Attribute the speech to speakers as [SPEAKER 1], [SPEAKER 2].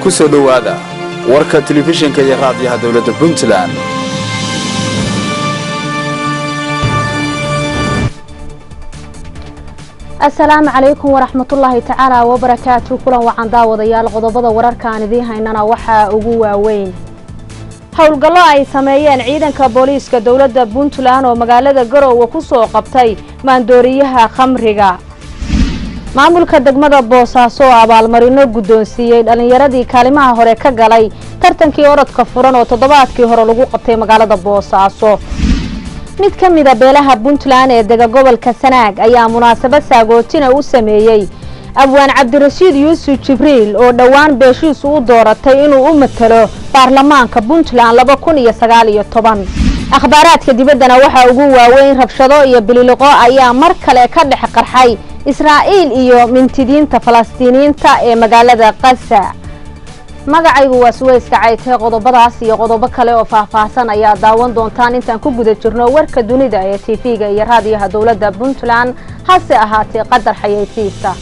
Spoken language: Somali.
[SPEAKER 1] ku soo dhawaada warka telefishinka iyo raadiyaha dawladda Puntland.
[SPEAKER 2] السلام عليكم ورحمة الله تعالى وبركاته. كلنا وعن داوديال qodobada wararkaan idin haynana waxa ugu waaweyn howlgallo ay sameeyeen ciidanka booliiska dawladda Puntland oo magaalada Garowe ku soo qabtay maandooriyaha khamriga. maamulka degmada Boosaaso abaalmarino guddoonsiiyay dhalinyaradii kaalimaha hore ka galay tartankii orodka furan oo toddobaadkii hore lagu qabtay magaalada Boosaaso. mid ka mid ah beelaha Puntland ee dega gobolka Sanaag ayaa munaasabad sagootina u sameeyay abwaan Cabdirashiid Yuusuf Jibriil oo dhawaan beeshiisu u dooratay inuu u matalo baarlamaanka Puntland 2019. akhbaaraadka dibaddana waxa ugu waaweyn rabshado iyo bililoqo ayaa mar kale ka dhex qarxay Israa'iil iyo mintidiinta Falastiiniinta ee magaalada Gaza. magacaygu waa Suweyska Caytay. qodobadaas iyo qodobo kale oo faahfaahsan ayaa daawan doontaan intaan ku guda jirno warka dunida ee TV-ga iyo raadiyaha dawladda Puntland hase ahaatee qadar xayeysiisa.